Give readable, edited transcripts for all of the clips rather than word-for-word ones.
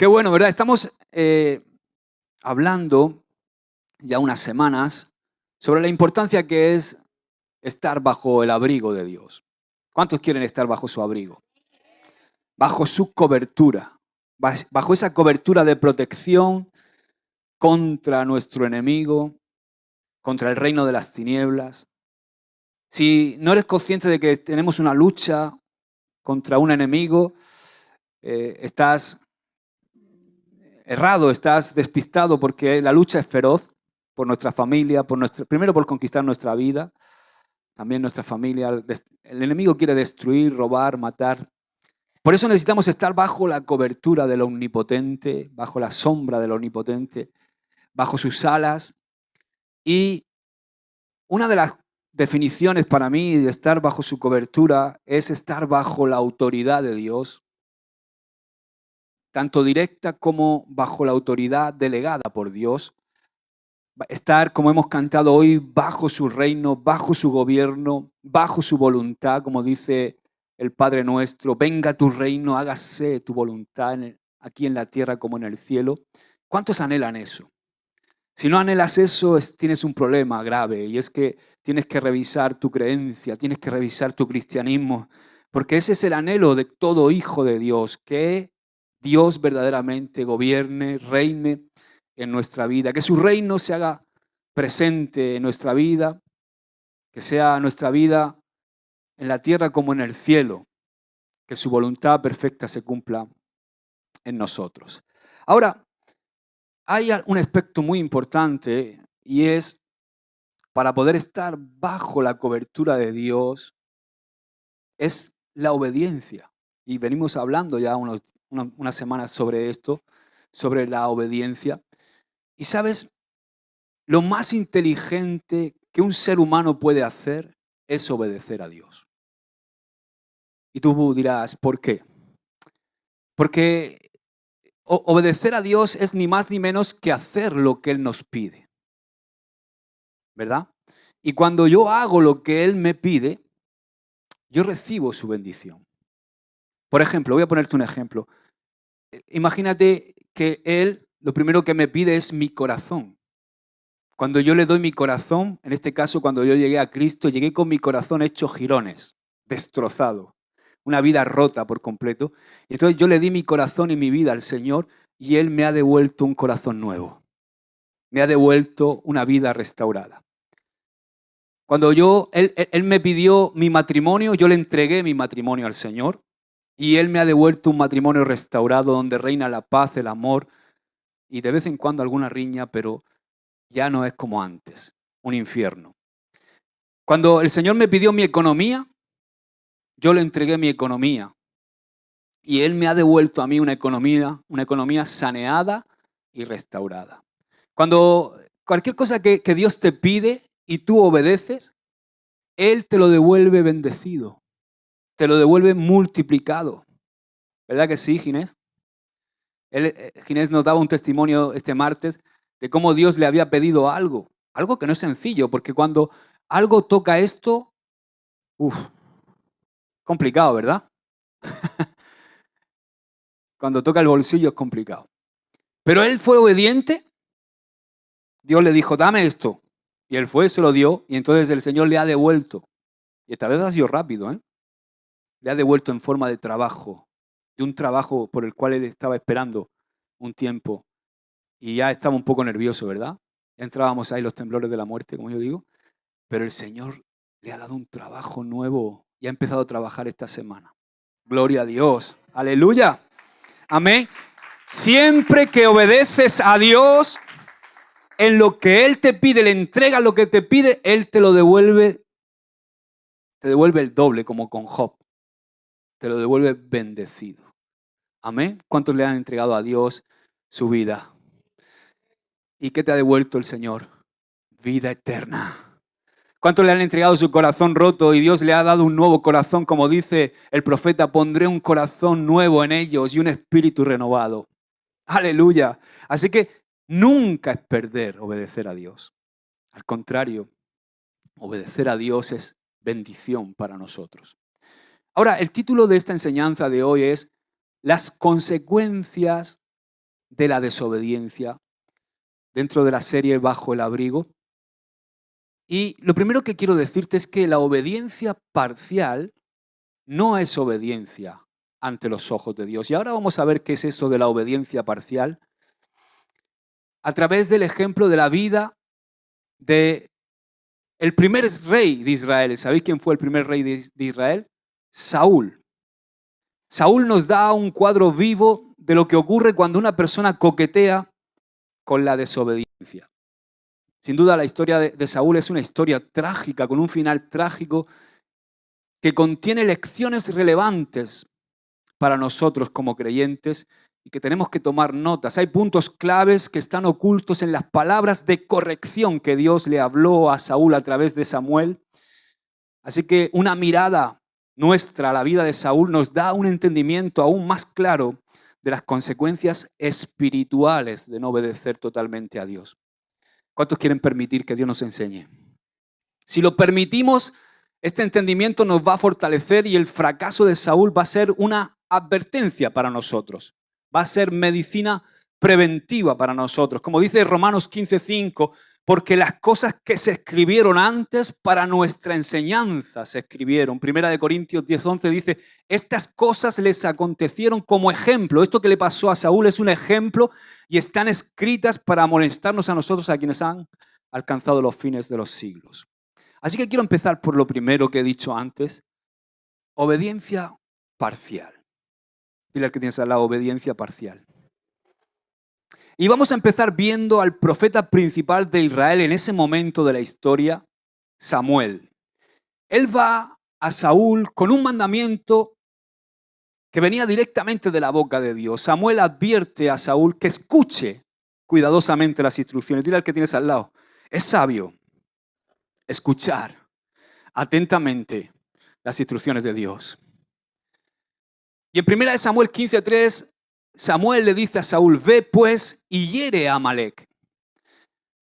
Qué bueno, ¿verdad? Estamos hablando ya unas semanas sobre la importancia que es estar bajo el abrigo de Dios. ¿Cuántos quieren estar bajo su abrigo? Bajo su cobertura, bajo esa cobertura de protección contra nuestro enemigo, contra el reino de las tinieblas. Si no eres consciente de que tenemos una lucha contra un enemigo, estás errado, estás despistado porque la lucha es feroz por nuestra familia, primero por conquistar nuestra vida, también nuestra familia. El enemigo quiere destruir, robar, matar. Por eso necesitamos estar bajo la cobertura del Omnipotente, bajo la sombra del Omnipotente, bajo sus alas. Y una de las definiciones para mí de estar bajo su cobertura es estar bajo la autoridad de Dios, tanto directa como bajo la autoridad delegada por Dios. Estar, como hemos cantado hoy, bajo su reino, bajo su gobierno, bajo su voluntad, como dice el Padre nuestro. Venga tu reino, hágase tu voluntad aquí en la tierra como en el cielo. ¿Cuántos anhelan eso? Si no anhelas eso, tienes un problema grave, y es que tienes que revisar tu creencia, tienes que revisar tu cristianismo, porque ese es el anhelo de todo hijo de Dios, que Dios verdaderamente gobierne, reine en nuestra vida, que su reino se haga presente en nuestra vida, que sea nuestra vida en la tierra como en el cielo, que su voluntad perfecta se cumpla en nosotros. Ahora, hay un aspecto muy importante, y es para poder estar bajo la cobertura de Dios, es la obediencia. Y venimos hablando ya unas semanas sobre esto, sobre la obediencia. Y sabes, lo más inteligente que un ser humano puede hacer es obedecer a Dios. Y tú dirás, ¿por qué? Porque obedecer a Dios es ni más ni menos que hacer lo que Él nos pide, ¿verdad? Y cuando yo hago lo que Él me pide, yo recibo su bendición. Por ejemplo, voy a ponerte un ejemplo. Imagínate que Él lo primero que me pide es mi corazón. Cuando yo le doy mi corazón, en este caso cuando yo llegué a Cristo, llegué con mi corazón hecho jirones, destrozado, una vida rota por completo. Y entonces yo le di mi corazón y mi vida al Señor, y Él me ha devuelto un corazón nuevo. Me ha devuelto una vida restaurada. Cuando Él me pidió mi matrimonio, yo le entregué mi matrimonio al Señor, y Él me ha devuelto un matrimonio restaurado donde reina la paz, el amor y de vez en cuando alguna riña, pero ya no es como antes, un infierno. Cuando el Señor me pidió mi economía, yo le entregué mi economía, y Él me ha devuelto a mí una economía saneada y restaurada. Cuando cualquier cosa que Dios te pide y tú obedeces, Él te lo devuelve bendecido, te lo devuelve multiplicado. ¿Verdad que sí, Ginés? Ginés nos daba un testimonio este martes de cómo Dios le había pedido algo que no es sencillo, porque cuando algo toca esto, complicado, ¿verdad? Cuando toca el bolsillo es complicado. Pero él fue obediente, Dios le dijo, dame esto. Y él fue, se lo dio, y entonces el Señor le ha devuelto. Y esta vez ha sido rápido, ¿eh? Le ha devuelto en forma de trabajo, de un trabajo por el cual él estaba esperando un tiempo. Y ya estaba un poco nervioso, ¿verdad? Ya entrábamos ahí los temblores de la muerte, como yo digo. Pero el Señor le ha dado un trabajo nuevo y ha empezado a trabajar esta semana. Gloria a Dios. Aleluya. Amén. Siempre que obedeces a Dios, en lo que Él te pide, le entregas lo que te pide, Él te lo devuelve, te devuelve el doble, como con Job. Te lo devuelve bendecido. Amén. ¿Cuántos le han entregado a Dios su vida? ¿Y qué te ha devuelto el Señor? Vida eterna. ¿Cuántos le han entregado su corazón roto y Dios le ha dado un nuevo corazón? Como dice el profeta, pondré un corazón nuevo en ellos y un espíritu renovado. Aleluya. Así que nunca es perder obedecer a Dios. Al contrario, obedecer a Dios es bendición para nosotros. Ahora, el título de esta enseñanza de hoy es Las consecuencias de la desobediencia dentro de la serie Bajo el Abrigo. Y lo primero que quiero decirte es que la obediencia parcial no es obediencia ante los ojos de Dios. Y ahora vamos a ver qué es eso de la obediencia parcial a través del ejemplo de la vida de el primer rey de Israel. ¿Sabéis quién fue el primer rey de Israel? Saúl. Saúl nos da un cuadro vivo de lo que ocurre cuando una persona coquetea con la desobediencia. Sin duda la historia de Saúl es una historia trágica, con un final trágico que contiene lecciones relevantes para nosotros como creyentes y que tenemos que tomar notas. Hay puntos claves que están ocultos en las palabras de corrección que Dios le habló a Saúl a través de Samuel. Así que una mirada nuestra a la vida de Saúl nos da un entendimiento aún más claro de las consecuencias espirituales de no obedecer totalmente a Dios. ¿Cuántos quieren permitir que Dios nos enseñe? Si lo permitimos, este entendimiento nos va a fortalecer y el fracaso de Saúl va a ser una advertencia para nosotros. Va a ser medicina preventiva para nosotros. Como dice Romanos 15:5, porque las cosas que se escribieron antes para nuestra enseñanza se escribieron. Primera de Corintios 10:11 dice, estas cosas les acontecieron como ejemplo. Esto que le pasó a Saúl es un ejemplo y están escritas para amonestarnos a nosotros, a quienes han alcanzado los fines de los siglos. Así que quiero empezar por lo primero que he dicho antes, obediencia parcial. Dile al que tienes a la obediencia parcial. Y vamos a empezar viendo al profeta principal de Israel en ese momento de la historia, Samuel. Él va a Saúl con un mandamiento que venía directamente de la boca de Dios. Samuel advierte a Saúl que escuche cuidadosamente las instrucciones. Dile al que tienes al lado, es sabio escuchar atentamente las instrucciones de Dios. Y en 1 Samuel 15:3, Samuel le dice a Saúl, ve pues y hiere a Amalek.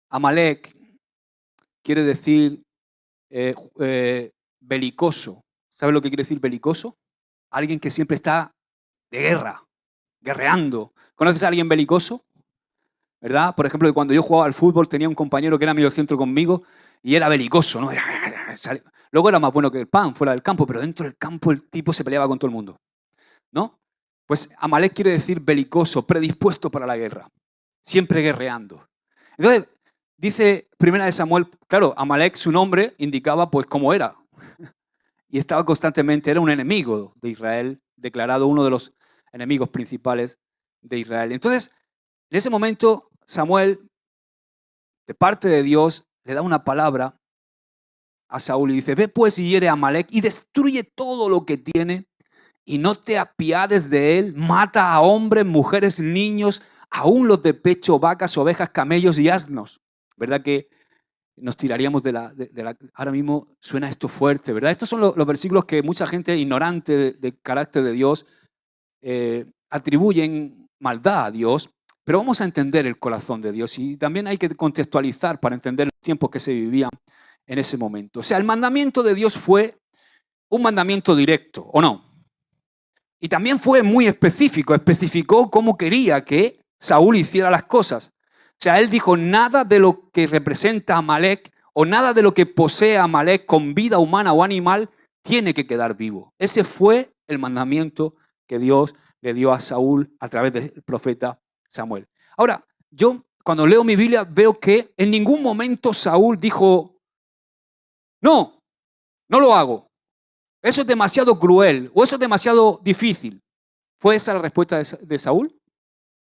Amalek quiere decir belicoso. ¿Sabes lo que quiere decir belicoso? Alguien que siempre está de guerra, guerreando. ¿Conoces a alguien belicoso? ¿Verdad? Por ejemplo, cuando yo jugaba al fútbol tenía un compañero que era medio centro conmigo y era belicoso, ¿no? Luego era más bueno que el pan fuera del campo, pero dentro del campo el tipo se peleaba con todo el mundo, ¿no? Pues Amalek quiere decir belicoso, predispuesto para la guerra, siempre guerreando. Entonces, dice 1 Samuel, claro, Amalek, su nombre indicaba pues cómo era. Y estaba constantemente, era un enemigo de Israel, declarado uno de los enemigos principales de Israel. Entonces, en ese momento, Samuel, de parte de Dios, le da una palabra a Saúl y dice, ve pues y hiere a Amalek y destruye todo lo que tiene y no te apiades de él, mata a hombres, mujeres, niños, aún los de pecho, vacas, ovejas, camellos y asnos. ¿Verdad que nos tiraríamos de la... Ahora mismo suena esto fuerte, ¿verdad? Estos son los versículos que mucha gente ignorante del carácter de Dios atribuyen maldad a Dios, pero vamos a entender el corazón de Dios y también hay que contextualizar para entender los tiempos que se vivían en ese momento. O sea, el mandamiento de Dios fue un mandamiento directo, ¿o no? Y también fue muy específico, especificó cómo quería que Saúl hiciera las cosas. O sea, él dijo, nada de lo que representa a Amalek o nada de lo que posee a Amalek con vida humana o animal tiene que quedar vivo. Ese fue el mandamiento que Dios le dio a Saúl a través del profeta Samuel. Ahora, yo cuando leo mi Biblia veo que en ningún momento Saúl dijo, no, no lo hago. Eso es demasiado cruel o eso es demasiado difícil. ¿Fue esa la respuesta de Saúl?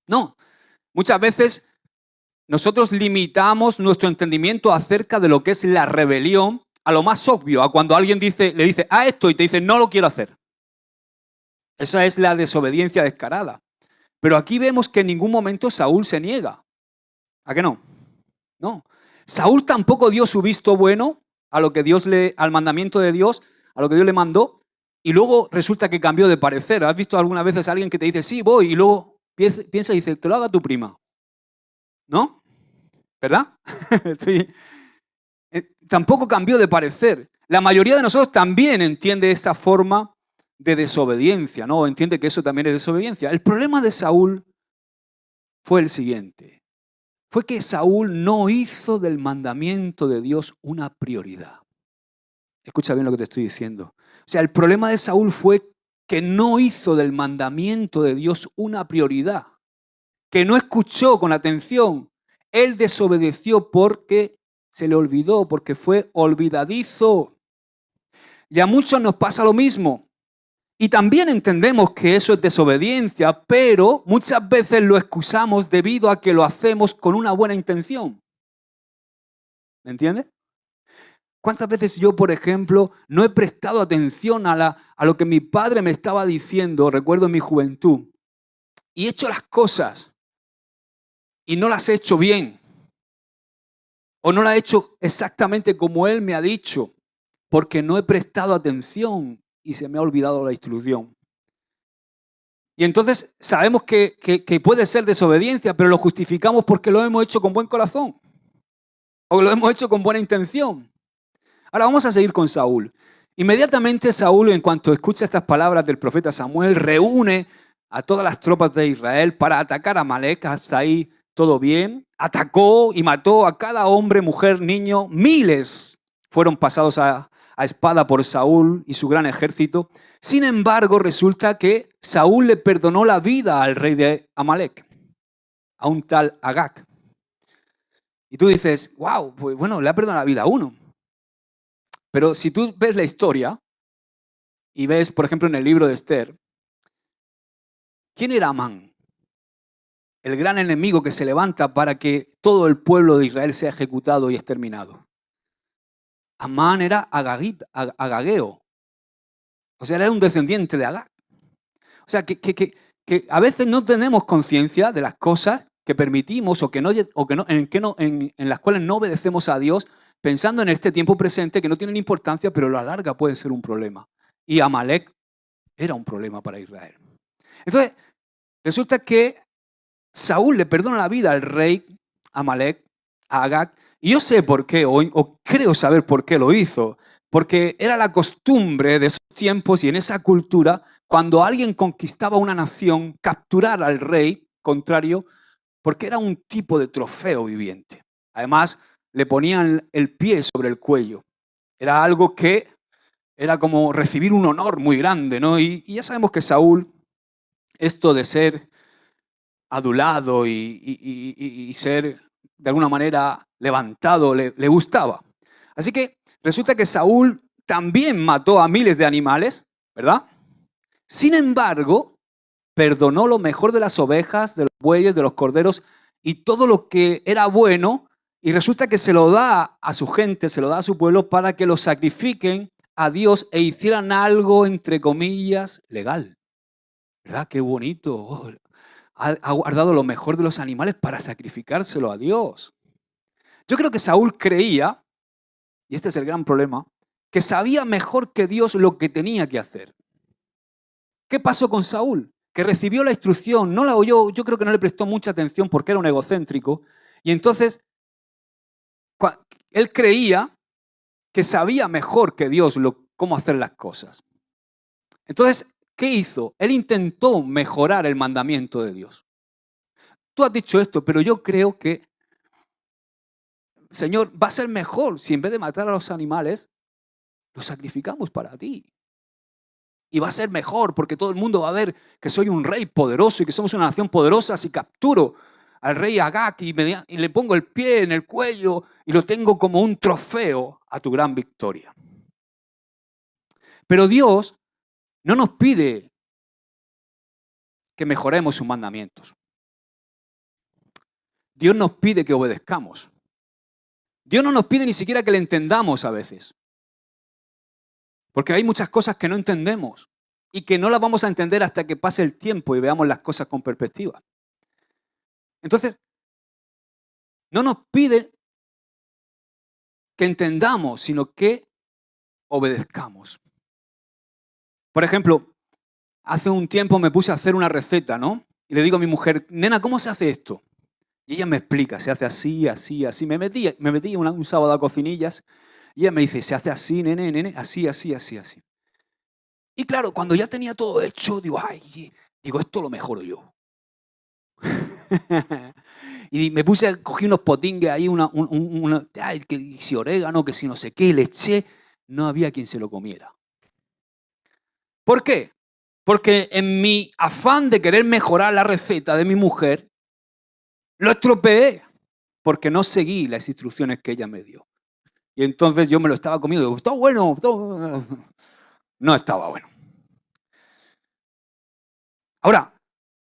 No. Muchas veces nosotros limitamos nuestro entendimiento acerca de lo que es la rebelión a lo más obvio, a cuando alguien le dice, esto y te dice, no lo quiero hacer. Esa es la desobediencia descarada. Pero aquí vemos que en ningún momento Saúl se niega. ¿A qué no? No. Saúl tampoco dio su visto bueno a lo que al mandamiento de Dios, a lo que Dios le mandó, y luego resulta que cambió de parecer. ¿Has visto algunas veces a alguien que te dice, sí, voy, y luego piensa y dice, que lo haga tu prima? ¿No? ¿Verdad? Sí. Tampoco cambió de parecer. La mayoría de nosotros también entiende esa forma de desobediencia, ¿no? Entiende que eso también es desobediencia. El problema de Saúl fue el siguiente. Fue que Saúl no hizo del mandamiento de Dios una prioridad. Escucha bien lo que te estoy diciendo. O sea, el problema de Saúl fue que no hizo del mandamiento de Dios una prioridad, que no escuchó con atención. Él desobedeció porque se le olvidó, porque fue olvidadizo. Y a muchos nos pasa lo mismo. Y también entendemos que eso es desobediencia, pero muchas veces lo excusamos debido a que lo hacemos con una buena intención. ¿Me entiendes? ¿Cuántas veces yo, por ejemplo, no he prestado atención a lo que mi padre me estaba diciendo, recuerdo en mi juventud, y he hecho las cosas y no las he hecho bien, o no las he hecho exactamente como él me ha dicho, porque no he prestado atención y se me ha olvidado la instrucción? Y entonces sabemos que puede ser desobediencia, pero lo justificamos porque lo hemos hecho con buen corazón, o lo hemos hecho con buena intención. Ahora vamos a seguir con Saúl. Inmediatamente Saúl, en cuanto escucha estas palabras del profeta Samuel, reúne a todas las tropas de Israel para atacar a Amalek. Hasta ahí todo bien. Atacó y mató a cada hombre, mujer, niño. Miles fueron pasados a espada por Saúl y su gran ejército. Sin embargo, resulta que Saúl le perdonó la vida al rey de Amalek, a un tal Agag. Y tú dices, wow, pues bueno, le ha perdonado la vida a uno. Pero si tú ves la historia y ves, por ejemplo, en el libro de Esther, ¿quién era Amán? El gran enemigo que se levanta para que todo el pueblo de Israel sea ejecutado y exterminado. Amán era agageo. O sea, era un descendiente de Agag. O sea, que a veces no tenemos conciencia de las cosas que permitimos en las cuales no obedecemos a Dios, pensando en este tiempo presente que no tienen importancia, pero a la larga pueden ser un problema. Y Amalek era un problema para Israel. Entonces, resulta que Saúl le perdona la vida al rey Amalek, a Agag, y yo sé por qué, o creo saber por qué lo hizo, porque era la costumbre de esos tiempos y en esa cultura, cuando alguien conquistaba una nación, capturar al rey contrario, porque era un tipo de trofeo viviente. Además, le ponían el pie sobre el cuello. Era algo que era como recibir un honor muy grande, ¿no? Y ya sabemos que Saúl, esto de ser adulado y ser de alguna manera levantado, le gustaba. Así que resulta que Saúl también mató a miles de animales, ¿verdad? Sin embargo, perdonó lo mejor de las ovejas, de los bueyes, de los corderos y todo lo que era bueno, y resulta que se lo da a su gente, se lo da a su pueblo para que lo sacrifiquen a Dios e hicieran algo, entre comillas, legal. ¿Verdad? Qué bonito. Oh, ha guardado lo mejor de los animales para sacrificárselo a Dios. Yo creo que Saúl creía, y este es el gran problema, que sabía mejor que Dios lo que tenía que hacer. ¿Qué pasó con Saúl? Que recibió la instrucción, no la oyó, yo creo que no le prestó mucha atención porque era un egocéntrico, y entonces él creía que sabía mejor que Dios cómo hacer las cosas. Entonces, ¿qué hizo? Él intentó mejorar el mandamiento de Dios. Tú has dicho esto, pero yo creo que, Señor, va a ser mejor si en vez de matar a los animales, los sacrificamos para ti. Y va a ser mejor porque todo el mundo va a ver que soy un rey poderoso y que somos una nación poderosa si capturo al rey Agag y le pongo el pie en el cuello y lo tengo como un trofeo a tu gran victoria. Pero Dios no nos pide que mejoremos sus mandamientos. Dios nos pide que obedezcamos. Dios no nos pide ni siquiera que le entendamos a veces. Porque hay muchas cosas que no entendemos y que no las vamos a entender hasta que pase el tiempo y veamos las cosas con perspectiva. Entonces, no nos pide que entendamos, sino que obedezcamos. Por ejemplo, hace un tiempo me puse a hacer una receta, ¿no? Y le digo a mi mujer, nena, ¿cómo se hace esto? Y ella me explica, se hace así, así, así. Me metí un sábado a cocinillas y ella me dice, se hace así, nene, así, así, así, así. Y claro, cuando ya tenía todo hecho, digo, esto lo mejoro yo. Y me puse, cogí unos potingues ahí, que si orégano, que si no sé qué, le eché. No había quien se lo comiera. ¿Por qué? Porque en mi afán de querer mejorar la receta de mi mujer, lo estropeé porque no seguí las instrucciones que ella me dio. Y entonces yo me lo estaba comiendo y digo, está bueno, no estaba bueno. Ahora,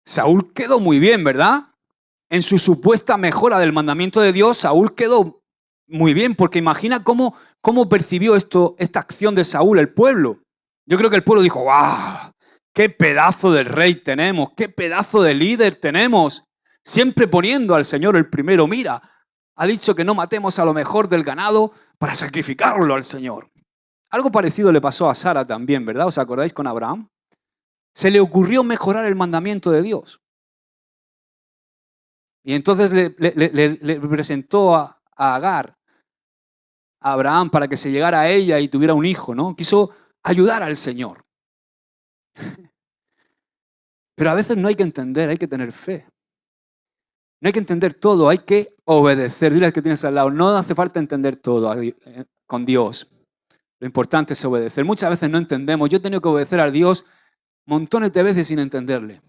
Saúl quedó muy bien, ¿verdad? En su supuesta mejora del mandamiento de Dios, Saúl quedó muy bien, porque imagina cómo percibió esta acción de Saúl, el pueblo. Yo creo que el pueblo dijo, ¡guau! ¡Qué pedazo de rey tenemos! ¡Qué pedazo de líder tenemos! Siempre poniendo al Señor el primero. Mira, ha dicho que no matemos a lo mejor del ganado para sacrificarlo al Señor. Algo parecido le pasó a Sara también, ¿verdad? ¿Os acordáis con Abraham? Se le ocurrió mejorar el mandamiento de Dios. Y entonces le presentó a Agar, a Abraham, para que se llegara a ella y tuviera un hijo, ¿no? Quiso ayudar al Señor. Pero a veces no hay que entender, hay que tener fe. No hay que entender todo, hay que obedecer. Dile al que tienes al lado, no hace falta entender todo con Dios. Lo importante es obedecer. Muchas veces no entendemos. Yo he tenido que obedecer a Dios montones de veces sin entenderle.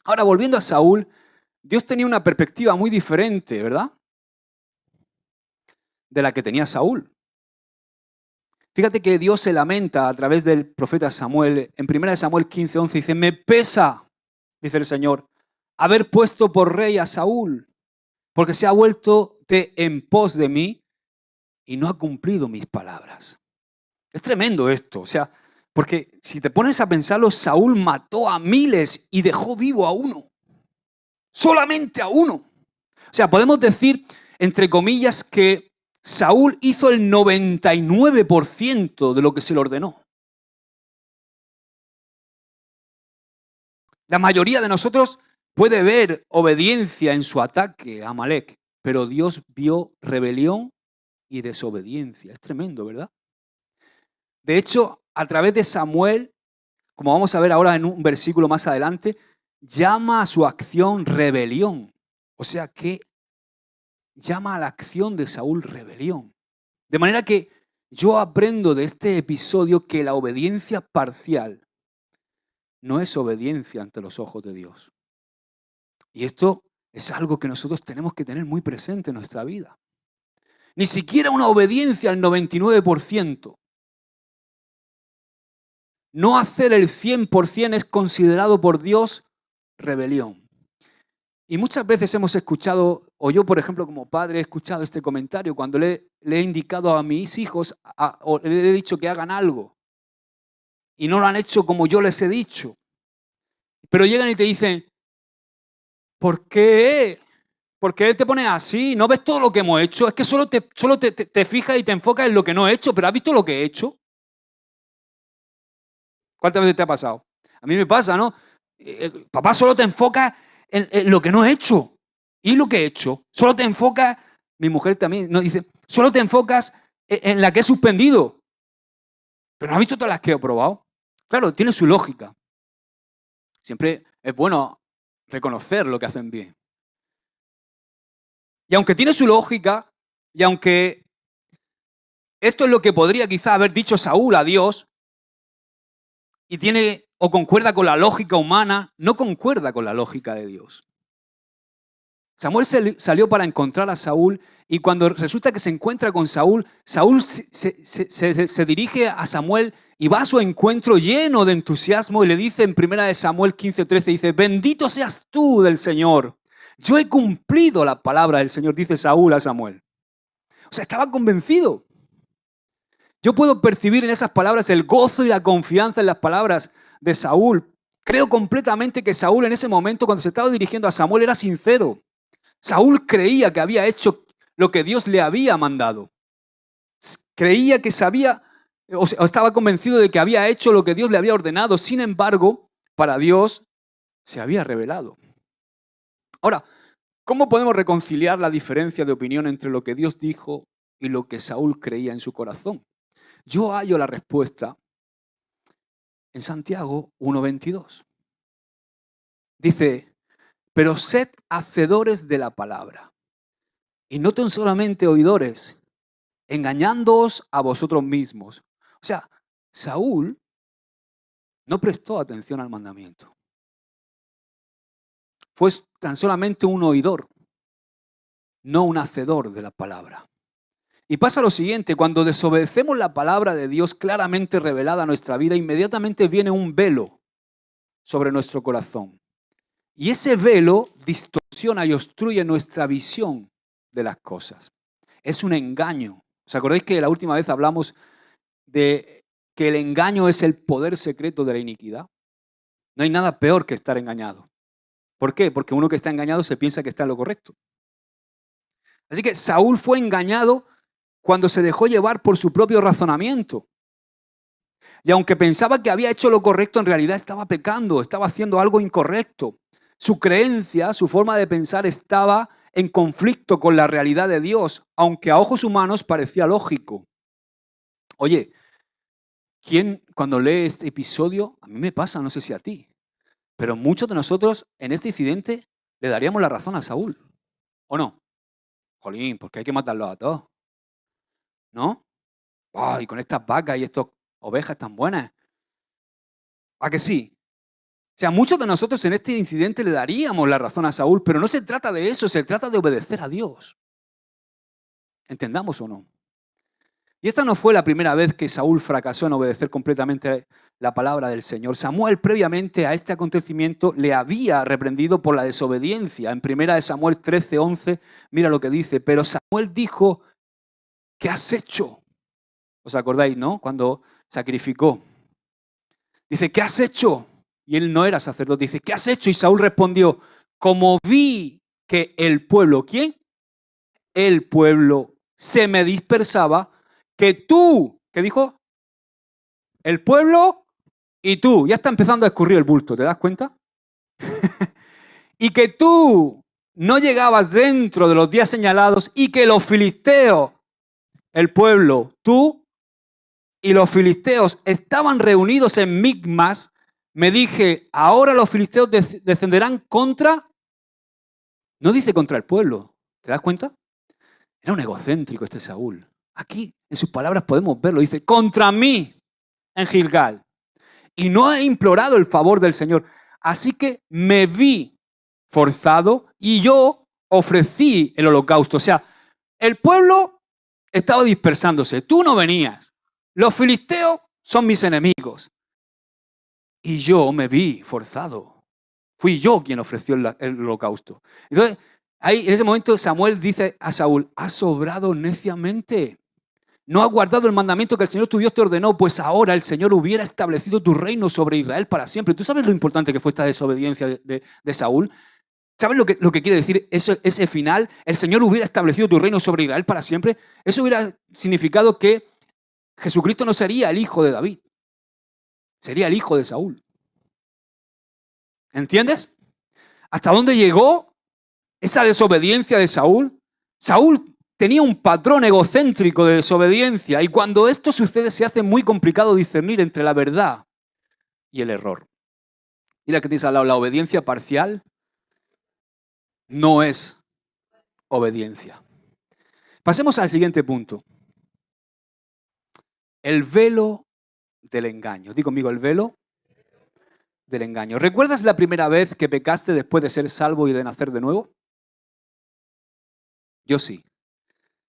Ahora, volviendo a Saúl, Dios tenía una perspectiva muy diferente, ¿verdad? De la que tenía Saúl. Fíjate que Dios se lamenta a través del profeta Samuel. En 1 Samuel 15:11 dice, me pesa, dice el Señor, haber puesto por rey a Saúl, porque se ha vuelto en pos de mí y no ha cumplido mis palabras. Es tremendo esto, o sea, porque si te pones a pensarlo, Saúl mató a miles y dejó vivo a uno. Solamente a uno. O sea, podemos decir, entre comillas, que Saúl hizo el 99% de lo que se le ordenó. La mayoría de nosotros puede ver obediencia en su ataque a Amalek, pero Dios vio rebelión y desobediencia. Es tremendo, ¿verdad? De hecho, a través de Samuel, como vamos a ver ahora en un versículo más adelante, llama a su acción rebelión. O sea que llama a la acción de Saúl rebelión. De manera que yo aprendo de este episodio que la obediencia parcial no es obediencia ante los ojos de Dios. Y esto es algo que nosotros tenemos que tener muy presente en nuestra vida. Ni siquiera una obediencia al 99%. No hacer el 100% es considerado por Dios rebelión. Y muchas veces hemos escuchado, o yo por ejemplo como padre he escuchado este comentario cuando le he indicado a mis hijos o le he dicho que hagan algo y no lo han hecho como yo les he dicho. Pero llegan y te dicen, ¿por qué? ¿Por qué te pones así? ¿No ves todo lo que hemos hecho? Es que solo te fijas y te enfocas en lo que no he hecho, pero ¿has visto lo que he hecho? ¿Cuántas veces te ha pasado? A mí me pasa, ¿no? Papá, solo te enfocas en lo que no he hecho. ¿Y lo que he hecho? Solo te enfocas, mi mujer también nos dice, solo te enfocas en la que he suspendido. Pero ¿no has visto todas las que he probado? Claro, tiene su lógica. Siempre es bueno reconocer lo que hacen bien. Y aunque tiene su lógica, y aunque esto es lo que podría quizá haber dicho Saúl a Dios, y tiene o concuerda con la lógica humana, no concuerda con la lógica de Dios. Samuel salió para encontrar a Saúl y cuando resulta que se encuentra con Saúl, Saúl se dirige a Samuel y va a su encuentro lleno de entusiasmo y le dice en 1 Samuel 15:13, dice, bendito seas tú del Señor. Yo he cumplido la palabra del Señor, dice Saúl a Samuel. O sea, estaba convencido. Yo puedo percibir en esas palabras el gozo y la confianza en las palabras de Saúl. Creo completamente que Saúl en ese momento, cuando se estaba dirigiendo a Samuel, era sincero. Saúl creía que había hecho lo que Dios le había mandado. Creía que sabía o estaba convencido de que había hecho lo que Dios le había ordenado. Sin embargo, para Dios se había revelado. Ahora, ¿cómo podemos reconciliar la diferencia de opinión entre lo que Dios dijo y lo que Saúl creía en su corazón? Yo hallo la respuesta en Santiago 1:22. Dice, pero sed hacedores de la palabra. Y no tan solamente oidores, engañándoos a vosotros mismos. O sea, Saúl no prestó atención al mandamiento. Fue tan solamente un oidor, no un hacedor de la palabra. Y pasa lo siguiente, cuando desobedecemos la palabra de Dios claramente revelada a nuestra vida, inmediatamente viene un velo sobre nuestro corazón. Y ese velo distorsiona y obstruye nuestra visión de las cosas. Es un engaño. ¿Os acordáis que la última vez hablamos de que el engaño es el poder secreto de la iniquidad? No hay nada peor que estar engañado. ¿Por qué? Porque uno que está engañado se piensa que está en lo correcto. Así que Saúl fue engañado cuando se dejó llevar por su propio razonamiento. Y aunque pensaba que había hecho lo correcto, en realidad estaba pecando, estaba haciendo algo incorrecto. Su creencia, su forma de pensar estaba en conflicto con la realidad de Dios, aunque a ojos humanos parecía lógico. Oye, ¿quién cuando lee este episodio? A mí me pasa, no sé si a ti, pero muchos de nosotros en este incidente le daríamos la razón a Saúl, ¿o no? Jolín, porque hay que matarlos a todos, ¿no? Y con estas vacas y estas ovejas tan buenas. ¿A que sí? O sea, muchos de nosotros en este incidente le daríamos la razón a Saúl, pero no se trata de eso, se trata de obedecer a Dios. ¿Entendamos o no? Y esta no fue la primera vez que Saúl fracasó en obedecer completamente la palabra del Señor. Samuel, previamente a este acontecimiento, le había reprendido por la desobediencia. En 1 Samuel 13:11, mira lo que dice, pero Samuel dijo, ¿qué has hecho? ¿Os acordáis, no? Cuando sacrificó. Dice, ¿qué has hecho? Y él no era sacerdote. Dice, ¿qué has hecho? Y Saúl respondió, como vi que el pueblo, ¿quién? El pueblo se me dispersaba, que tú, ¿qué dijo? El pueblo y tú. Ya está empezando a escurrir el bulto, ¿te das cuenta? Y que tú no llegabas dentro de los días señalados y que los filisteos, el pueblo, tú y los filisteos estaban reunidos en Micmas, me dije, ahora los filisteos descenderán contra, no dice contra el pueblo, ¿te das cuenta? Era un egocéntrico este Saúl. Aquí, en sus palabras podemos verlo, dice, contra mí en Gilgal. Y no he implorado el favor del Señor. Así que me vi forzado y yo ofrecí el holocausto. O sea, el pueblo estaba dispersándose. Tú no venías. Los filisteos son mis enemigos. Y yo me vi forzado. Fui yo quien ofreció el holocausto. Entonces, ahí en ese momento Samuel dice a Saúl, has obrado neciamente. No has guardado el mandamiento que el Señor tu Dios te ordenó, pues ahora el Señor hubiera establecido tu reino sobre Israel para siempre. ¿Tú sabes lo importante que fue esta desobediencia de Saúl? ¿Sabes lo que quiere decir ese final? El Señor hubiera establecido tu reino sobre Israel para siempre. Eso hubiera significado que Jesucristo no sería el hijo de David, sería el hijo de Saúl. ¿Entiendes? ¿Hasta dónde llegó esa desobediencia de Saúl? Saúl tenía un patrón egocéntrico de desobediencia y cuando esto sucede se hace muy complicado discernir entre la verdad y el error. Mira que tienes al lado, la obediencia parcial no es obediencia. Pasemos al siguiente punto. El velo del engaño. Di conmigo, el velo del engaño. ¿Recuerdas la primera vez que pecaste después de ser salvo y de nacer de nuevo? Yo sí.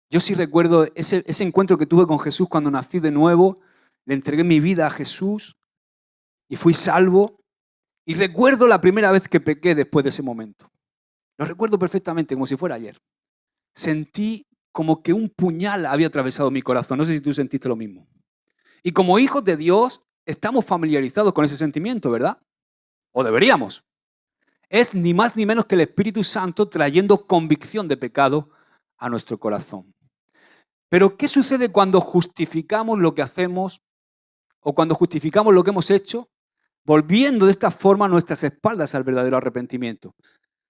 Yo sí recuerdo ese encuentro que tuve con Jesús cuando nací de nuevo. Le entregué mi vida a Jesús y fui salvo. Y recuerdo la primera vez que pequé después de ese momento. Lo recuerdo perfectamente, como si fuera ayer. Sentí como que un puñal había atravesado mi corazón. No sé si tú sentiste lo mismo. Y como hijos de Dios, estamos familiarizados con ese sentimiento, ¿verdad? O deberíamos. Es ni más ni menos que el Espíritu Santo trayendo convicción de pecado a nuestro corazón. Pero, ¿qué sucede cuando justificamos lo que hacemos o cuando justificamos lo que hemos hecho, volviendo de esta forma nuestras espaldas al verdadero arrepentimiento?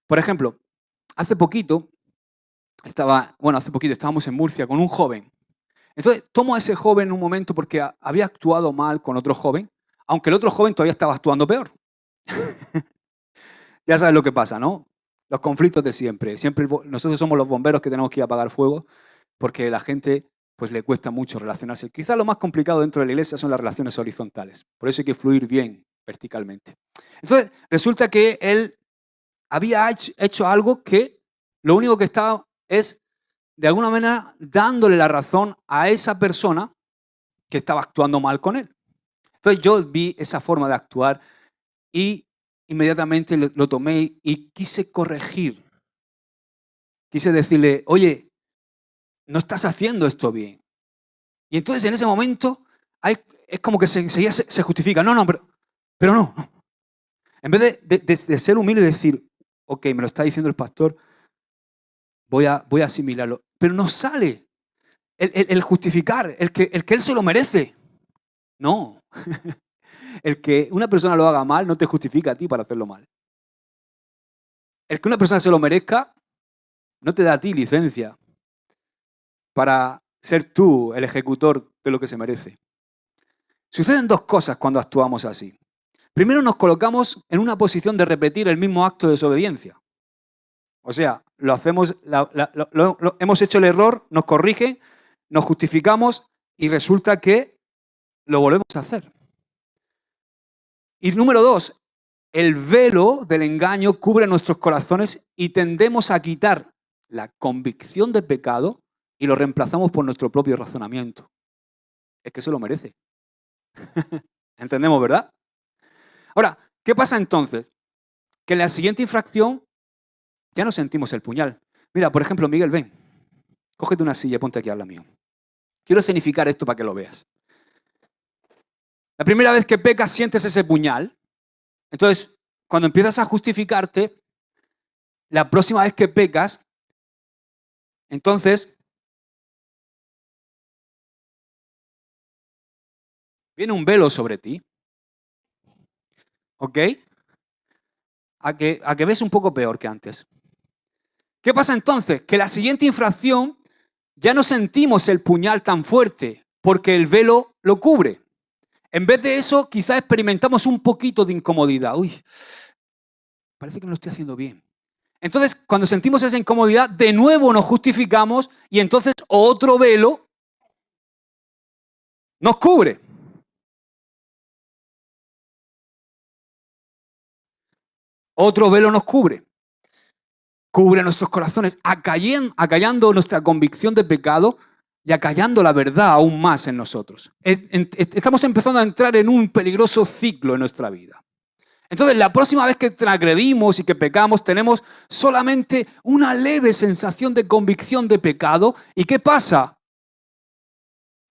Por ejemplo, hace poquito estábamos en Murcia con un joven. Entonces, tomo a ese joven en un momento porque había actuado mal con otro joven, aunque el otro joven todavía estaba actuando peor. Ya sabes lo que pasa, ¿no? Los conflictos de siempre. Nosotros somos los bomberos que tenemos que ir a apagar fuego porque a la gente pues, le cuesta mucho relacionarse. Quizás lo más complicado dentro de la iglesia son las relaciones horizontales. Por eso hay que fluir bien verticalmente. Entonces, resulta que él había hecho algo que lo único que estaba es, de alguna manera, dándole la razón a esa persona que estaba actuando mal con él. Entonces yo vi esa forma de actuar y inmediatamente lo tomé y quise corregir. Quise decirle, oye, no estás haciendo esto bien. Y entonces en ese momento es como que se justifica. No, pero no. En vez de ser humilde y decir, ok, me lo está diciendo el pastor, voy a asimilarlo. Pero no sale el justificar, el que él se lo merece. No. El que una persona lo haga mal no te justifica a ti para hacerlo mal. El que una persona se lo merezca no te da a ti licencia para ser tú el ejecutor de lo que se merece. Suceden dos cosas cuando actuamos así. Primero, nos colocamos en una posición de repetir el mismo acto de desobediencia. O sea, hemos hecho el error, nos corrigen, nos justificamos y resulta que lo volvemos a hacer. Y número dos, el velo del engaño cubre nuestros corazones y tendemos a quitar la convicción de pecado y lo reemplazamos por nuestro propio razonamiento. Es que se lo merece. ¿Entendemos, verdad? Ahora, ¿qué pasa entonces? Que en la siguiente infracción ya no sentimos el puñal. Mira, por ejemplo, Miguel, ven. Cógete una silla y ponte aquí al lado mío. Quiero escenificar esto para que lo veas. La primera vez que pecas sientes ese puñal. Entonces, cuando empiezas a justificarte, la próxima vez que pecas, entonces viene un velo sobre ti. ¿Ok? A que ves un poco peor que antes. ¿Qué pasa entonces? Que la siguiente infracción ya no sentimos el puñal tan fuerte porque el velo lo cubre. En vez de eso, quizás experimentamos un poquito de incomodidad. Uy, parece que no lo estoy haciendo bien. Entonces, cuando sentimos esa incomodidad, de nuevo nos justificamos y entonces otro velo nos cubre. Otro velo nos cubre. Cubre nuestros corazones, acallando nuestra convicción de pecado y acallando la verdad aún más en nosotros. Estamos empezando a entrar en un peligroso ciclo en nuestra vida. Entonces, la próxima vez que transgredimos y que pecamos, tenemos solamente una leve sensación de convicción de pecado. ¿Y qué pasa?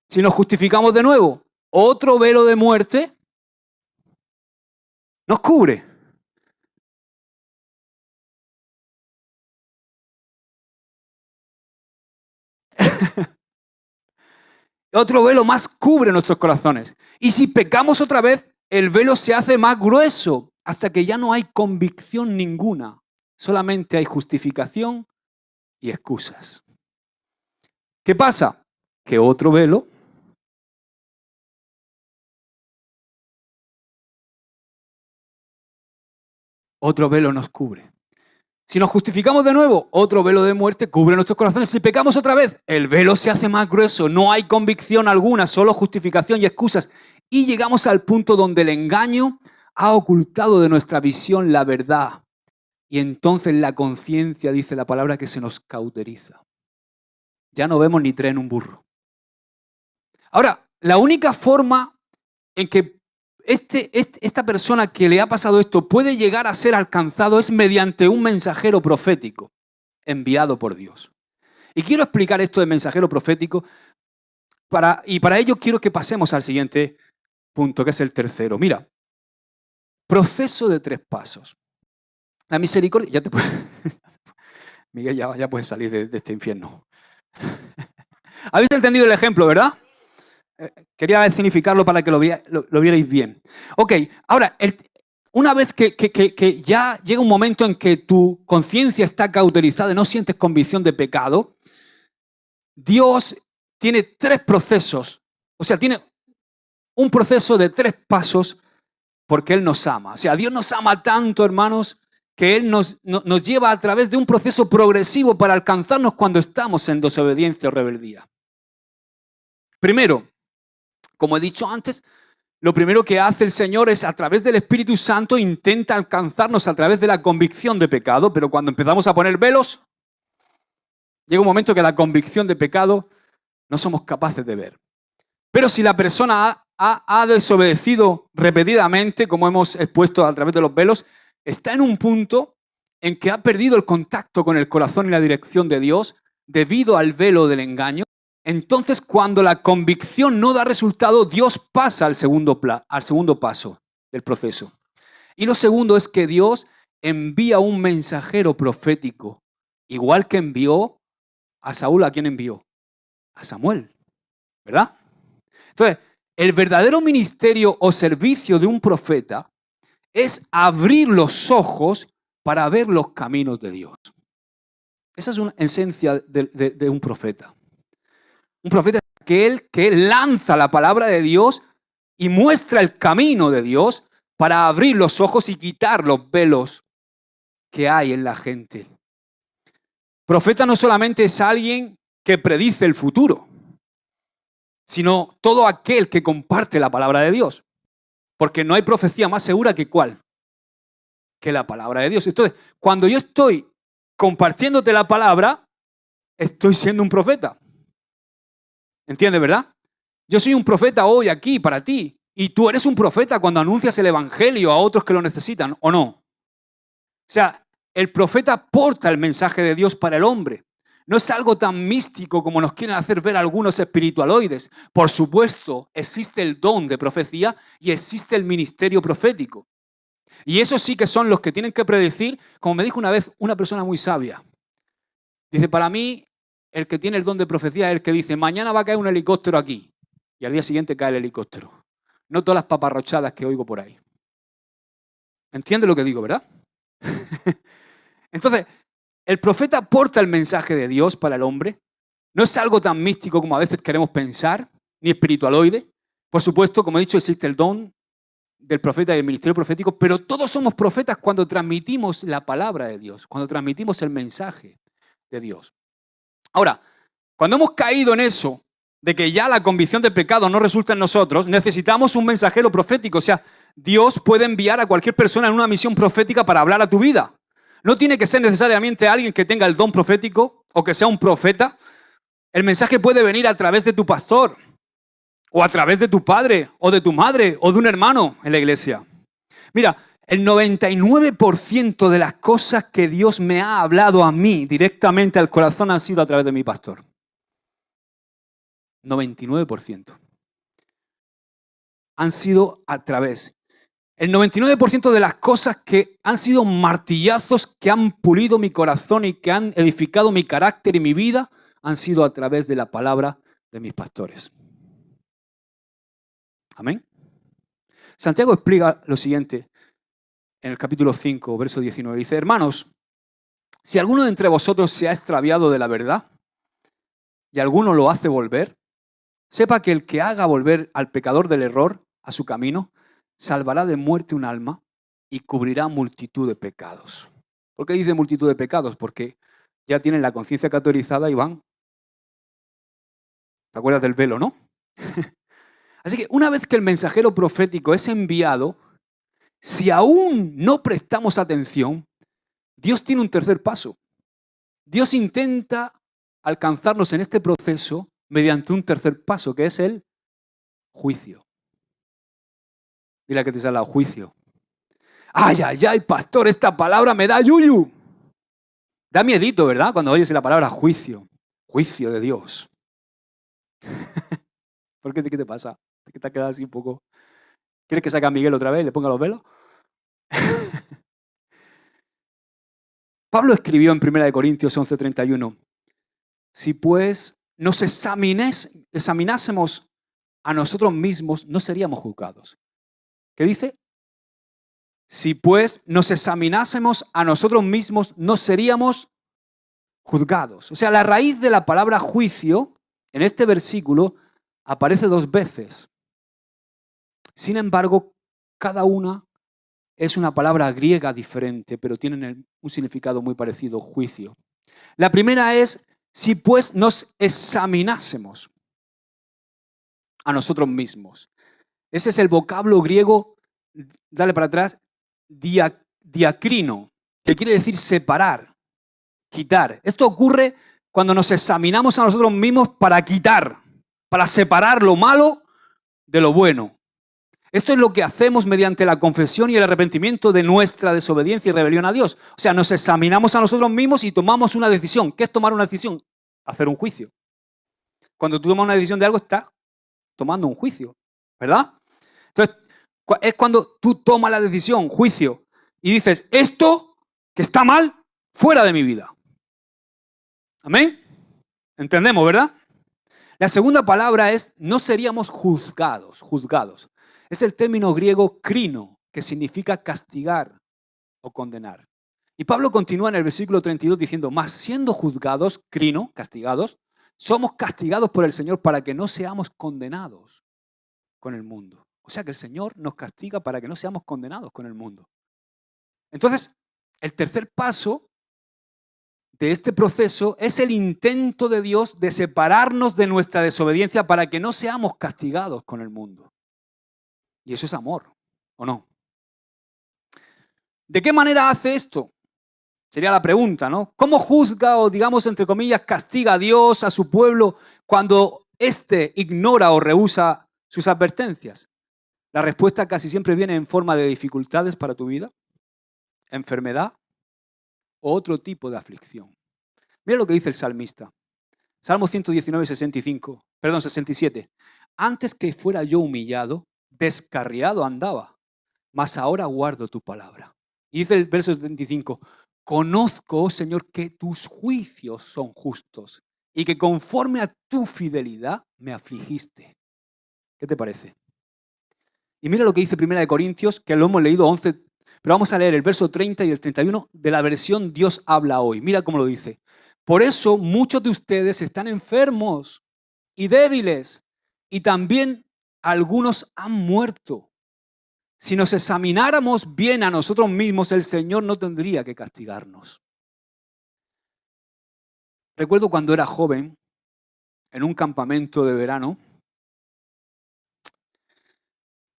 Si nos justificamos de nuevo, otro velo de muerte nos cubre. Otro velo más cubre nuestros corazones. Y si pecamos otra vez, el velo se hace más grueso hasta que ya no hay convicción ninguna. Solamente hay justificación y excusas. ¿Qué pasa? Que otro velo nos cubre. Si nos justificamos de nuevo, otro velo de muerte cubre nuestros corazones. Si pecamos otra vez, el velo se hace más grueso. No hay convicción alguna, solo justificación y excusas. Y llegamos al punto donde el engaño ha ocultado de nuestra visión la verdad. Y entonces la conciencia, dice la palabra, que se nos cauteriza. Ya no vemos ni tren en un burro. Ahora, la única forma en que esta persona que le ha pasado esto puede llegar a ser alcanzado es mediante un mensajero profético enviado por Dios. Y quiero explicar esto de mensajero profético y para ello quiero que pasemos al siguiente punto, que es el tercero. Mira, proceso de 3 pasos. La misericordia, ya te puedes, Miguel, ya puedes salir de este infierno. ¿Habéis entendido el ejemplo, verdad? Quería significarlo para que lo vierais bien. Ok, ahora, una vez que ya llega un momento en que tu conciencia está cauterizada y no sientes convicción de pecado, Dios tiene 3 procesos, o sea, tiene un proceso de 3 pasos porque Él nos ama. O sea, Dios nos ama tanto, hermanos, que Él nos lleva a través de un proceso progresivo para alcanzarnos cuando estamos en desobediencia o rebeldía. Primero, como he dicho antes, lo primero que hace el Señor es, a través del Espíritu Santo, intenta alcanzarnos a través de la convicción de pecado, pero cuando empezamos a poner velos, llega un momento que la convicción de pecado no somos capaces de ver. Pero si la persona ha desobedecido repetidamente, como hemos expuesto a través de los velos, está en un punto en que ha perdido el contacto con el corazón y la dirección de Dios debido al velo del engaño. Entonces, cuando la convicción no da resultado, Dios pasa al segundo paso del proceso. Y lo segundo es que Dios envía un mensajero profético, igual que envió a Saúl. ¿A quién envió? A Samuel, ¿verdad? Entonces, el verdadero ministerio o servicio de un profeta es abrir los ojos para ver los caminos de Dios. Esa es una esencia de un profeta. Un profeta es aquel que lanza la palabra de Dios y muestra el camino de Dios para abrir los ojos y quitar los velos que hay en la gente. Profeta no solamente es alguien que predice el futuro, sino todo aquel que comparte la palabra de Dios. Porque no hay profecía más segura que ¿cuál? Que la palabra de Dios. Entonces, cuando yo estoy compartiéndote la palabra, estoy siendo un profeta. ¿Entiendes, verdad? Yo soy un profeta hoy aquí para ti. Y tú eres un profeta cuando anuncias el evangelio a otros que lo necesitan, ¿o no? O sea, el profeta porta el mensaje de Dios para el hombre. No es algo tan místico como nos quieren hacer ver algunos espiritualoides. Por supuesto, existe el don de profecía y existe el ministerio profético. Y esos sí que son los que tienen que predecir, como me dijo una vez una persona muy sabia. Dice, para mí, el que tiene el don de profecía es el que dice, mañana va a caer un helicóptero aquí. Y al día siguiente cae el helicóptero. No todas las paparrochadas que oigo por ahí. ¿Entiendes lo que digo, verdad? Entonces, el profeta porta el mensaje de Dios para el hombre. No es algo tan místico como a veces queremos pensar, ni espiritualoide. Por supuesto, como he dicho, existe el don del profeta y el ministerio profético, pero todos somos profetas cuando transmitimos la palabra de Dios, cuando transmitimos el mensaje de Dios. Ahora, cuando hemos caído en eso, de que ya la convicción de pecado no resulta en nosotros, necesitamos un mensajero profético. O sea, Dios puede enviar a cualquier persona en una misión profética para hablar a tu vida. No tiene que ser necesariamente alguien que tenga el don profético o que sea un profeta. El mensaje puede venir a través de tu pastor, o a través de tu padre, o de tu madre, o de un hermano en la iglesia. Mira, el 99% de las cosas que Dios me ha hablado a mí directamente al corazón han sido a través de mi pastor. 99%. Han sido a través. El 99% de las cosas que han sido martillazos que han pulido mi corazón y que han edificado mi carácter y mi vida han sido a través de la palabra de mis pastores. Amén. Santiago explica lo siguiente en el capítulo 5, verso 19. Dice, hermanos, si alguno de entre vosotros se ha extraviado de la verdad y alguno lo hace volver, sepa que el que haga volver al pecador del error a su camino, salvará de muerte un alma y cubrirá multitud de pecados. ¿Por qué dice multitud de pecados? Porque ya tienen la conciencia cauterizada y van. ¿Te acuerdas del velo, no? Así que una vez que el mensajero profético es enviado, si aún no prestamos atención, Dios tiene un tercer paso. Dios intenta alcanzarnos en este proceso mediante un tercer paso, que es el juicio. Dile a que te sale al juicio. Ay, ay, ay, pastor, esta palabra me da yuyu. Da miedito, ¿verdad? Cuando oyes la palabra juicio. Juicio de Dios. ¿Por qué? ¿Qué te pasa? ¿Qué te has quedado así un poco? ¿Quieres que saque a Miguel otra vez y le ponga los velos? Pablo escribió en 1 Corintios 11:31, si pues nos examinásemos a nosotros mismos, no seríamos juzgados. ¿Qué dice? Si pues nos examinásemos a nosotros mismos, no seríamos juzgados. O sea, la raíz de la palabra juicio en este versículo aparece 2 veces. Sin embargo, cada una es una palabra griega diferente, pero tienen un significado muy parecido, juicio. La primera es, si pues nos examinásemos a nosotros mismos. Ese es el vocablo griego, dale para atrás, diacrino, que quiere decir separar, quitar. Esto ocurre cuando nos examinamos a nosotros mismos para quitar, para separar lo malo de lo bueno. Esto es lo que hacemos mediante la confesión y el arrepentimiento de nuestra desobediencia y rebelión a Dios. O sea, nos examinamos a nosotros mismos y tomamos una decisión. ¿Qué es tomar una decisión? Hacer un juicio. Cuando tú tomas una decisión de algo, estás tomando un juicio, ¿verdad? Entonces, es cuando tú tomas la decisión, juicio, y dices, esto que está mal, fuera de mi vida. ¿Amén? Entendemos, ¿verdad? La segunda palabra es, no seríamos juzgados. Es el término griego krino, que significa castigar o condenar. Y Pablo continúa en el versículo 32 diciendo, mas siendo juzgados, krino, castigados, somos castigados por el Señor para que no seamos condenados con el mundo. O sea que el Señor nos castiga para que no seamos condenados con el mundo. Entonces, el tercer paso de este proceso es el intento de Dios de separarnos de nuestra desobediencia para que no seamos castigados con el mundo. Y eso es amor, ¿o no? ¿De qué manera hace esto? Sería la pregunta, ¿no? ¿Cómo juzga o, digamos, entre comillas, castiga a Dios, a su pueblo, cuando éste ignora o rehúsa sus advertencias? La respuesta casi siempre viene en forma de dificultades para tu vida, enfermedad o otro tipo de aflicción. Mira lo que dice el salmista. Salmo 119, 67. Antes que fuera yo humillado, descarriado andaba, mas ahora guardo tu palabra. Y dice el verso 75, conozco, oh Señor, que tus juicios son justos y que conforme a tu fidelidad me afligiste. ¿Qué te parece? Y mira lo que dice 1 Corintios, que lo hemos leído 11, pero vamos a leer el verso 30 y el 31 de la versión Dios habla hoy. Mira cómo lo dice. Por eso muchos de ustedes están enfermos y débiles, y también algunos han muerto. Si nos examináramos bien a nosotros mismos, el Señor no tendría que castigarnos. Recuerdo cuando era joven, en un campamento de verano,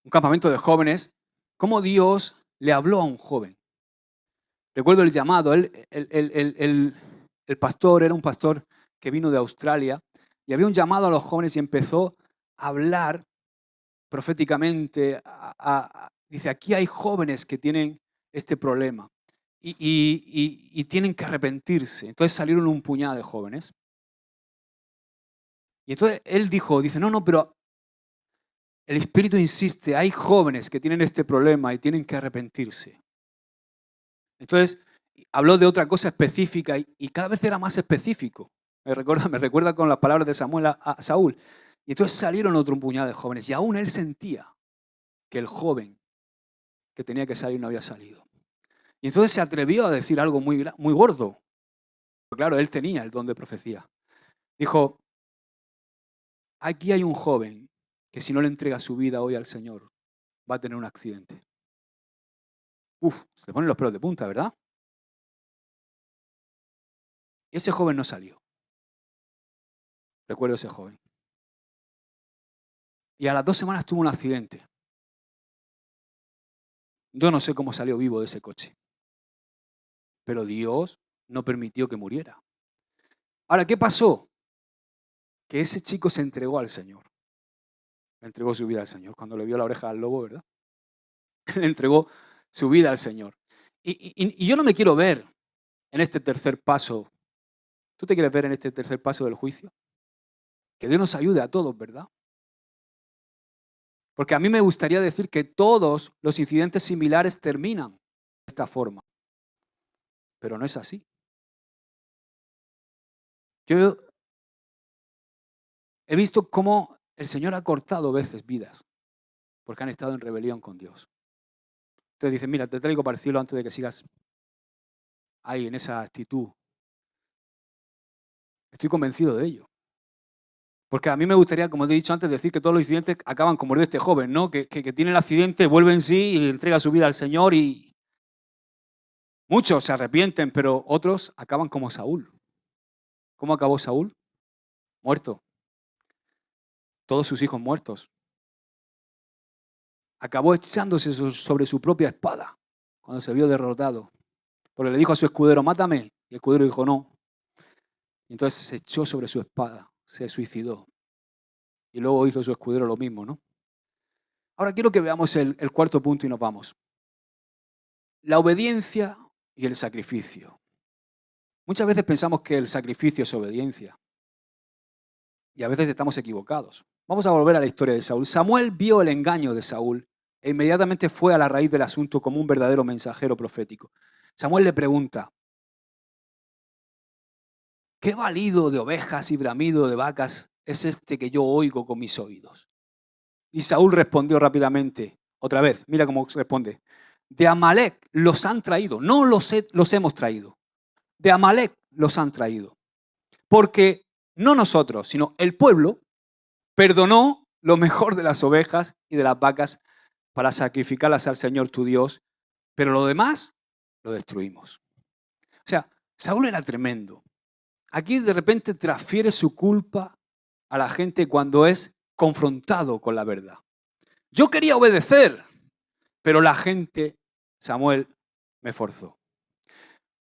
un campamento de jóvenes, cómo Dios le habló a un joven. Recuerdo el llamado, el pastor era un pastor que vino de Australia y había un llamado a los jóvenes y empezó a hablar proféticamente. Dice, aquí hay jóvenes que tienen este problema y tienen que arrepentirse. Entonces salieron un puñado de jóvenes. Y entonces él dice, no, pero el Espíritu insiste, hay jóvenes que tienen este problema y tienen que arrepentirse. Entonces, habló de otra cosa específica y cada vez era más específico. Me recuerda con las palabras de Samuel a Saúl. Y entonces salieron otro puñado de jóvenes y aún él sentía que el joven que tenía que salir no había salido. Y entonces se atrevió a decir algo muy, muy gordo. Pero claro, él tenía el don de profecía. Dijo, aquí hay un joven que si no le entrega su vida hoy al Señor, va a tener un accidente. Se ponen los pelos de punta, ¿verdad? Y ese joven no salió. Recuerdo ese joven. Y a las 2 semanas tuvo un accidente. Yo no sé cómo salió vivo de ese coche. Pero Dios no permitió que muriera. Ahora, ¿qué pasó? Que ese chico se entregó al Señor. Le entregó su vida al Señor. Cuando le vio la oreja al lobo, ¿verdad? Le entregó su vida al Señor. Y yo no me quiero ver en este tercer paso. ¿Tú te quieres ver en este tercer paso del juicio? Que Dios nos ayude a todos, ¿verdad? Porque a mí me gustaría decir que todos los incidentes similares terminan de esta forma. Pero no es así. Yo he visto cómo el Señor ha cortado veces vidas porque han estado en rebelión con Dios. Entonces dice, mira, te traigo para el cielo antes de que sigas ahí en esa actitud. Estoy convencido de ello. Porque a mí me gustaría, como te he dicho antes, decir que todos los incidentes acaban como el de este joven, ¿no? Que tiene el accidente, vuelve en sí y entrega su vida al Señor y muchos se arrepienten, pero otros acaban como Saúl. ¿Cómo acabó Saúl? Muerto. Todos sus hijos muertos. Acabó echándose sobre su propia espada cuando se vio derrotado. Porque le dijo a su escudero, mátame. Y el escudero dijo, no. Y entonces se echó sobre su espada, se suicidó. Y luego hizo su escudero lo mismo, ¿no? Ahora quiero que veamos el cuarto punto y nos vamos. La obediencia y el sacrificio. Muchas veces pensamos que el sacrificio es obediencia. Y a veces estamos equivocados. Vamos a volver a la historia de Saúl. Samuel vio el engaño de Saúl e inmediatamente fue a la raíz del asunto como un verdadero mensajero profético. Samuel le pregunta, ¿qué balido de ovejas y bramido de vacas es este que yo oigo con mis oídos? Y Saúl respondió rápidamente, otra vez, mira cómo responde, de Amalek los han traído, no los hemos traído, de Amalek los han traído, porque no nosotros, sino el pueblo perdonó lo mejor de las ovejas y de las vacas para sacrificarlas al Señor tu Dios, pero lo demás lo destruimos. O sea, Saúl era tremendo. Aquí de repente transfiere su culpa a la gente cuando es confrontado con la verdad. Yo quería obedecer, pero la gente, Samuel, me forzó.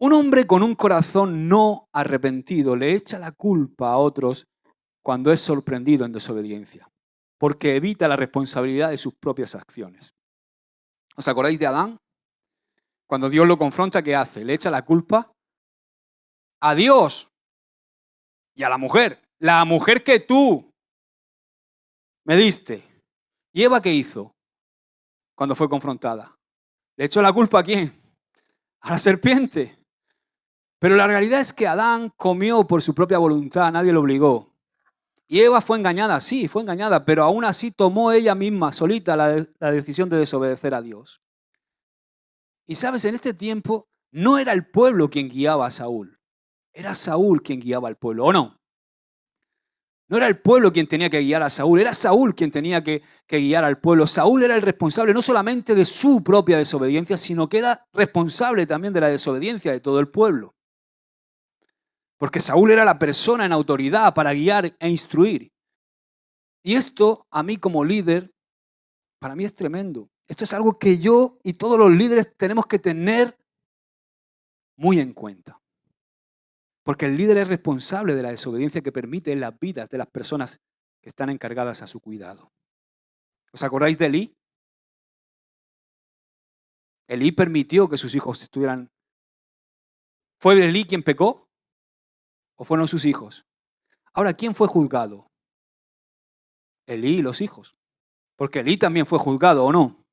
Un hombre con un corazón no arrepentido le echa la culpa a otros cuando es sorprendido en desobediencia, porque evita la responsabilidad de sus propias acciones. ¿Os acordáis de Adán? Cuando Dios lo confronta, ¿qué hace? Le echa la culpa a Dios y a la mujer que tú me diste. ¿Y Eva qué hizo cuando fue confrontada? ¿Le echó la culpa a quién? A la serpiente. Pero la realidad es que Adán comió por su propia voluntad, nadie lo obligó. Y Eva fue engañada, sí, fue engañada, pero aún así tomó ella misma, solita, la decisión de desobedecer a Dios. Y sabes, en este tiempo no era el pueblo quien guiaba a Saúl, era Saúl quien guiaba al pueblo, ¿o no? No era el pueblo quien tenía que guiar a Saúl, era Saúl quien tenía que guiar al pueblo. Saúl era el responsable no solamente de su propia desobediencia, sino que era responsable también de la desobediencia de todo el pueblo. Porque Saúl era la persona en autoridad para guiar e instruir. Y esto, a mí como líder, para mí es tremendo. Esto es algo que yo y todos los líderes tenemos que tener muy en cuenta. Porque el líder es responsable de la desobediencia que permite en las vidas de las personas que están encargadas a su cuidado. ¿Os acordáis de Elí? Elí permitió que sus hijos estuvieran... ¿Fue Elí quien pecó? ¿O fueron sus hijos? Ahora, ¿quién fue juzgado? Elí y los hijos. Porque Elí también fue juzgado, ¿o no?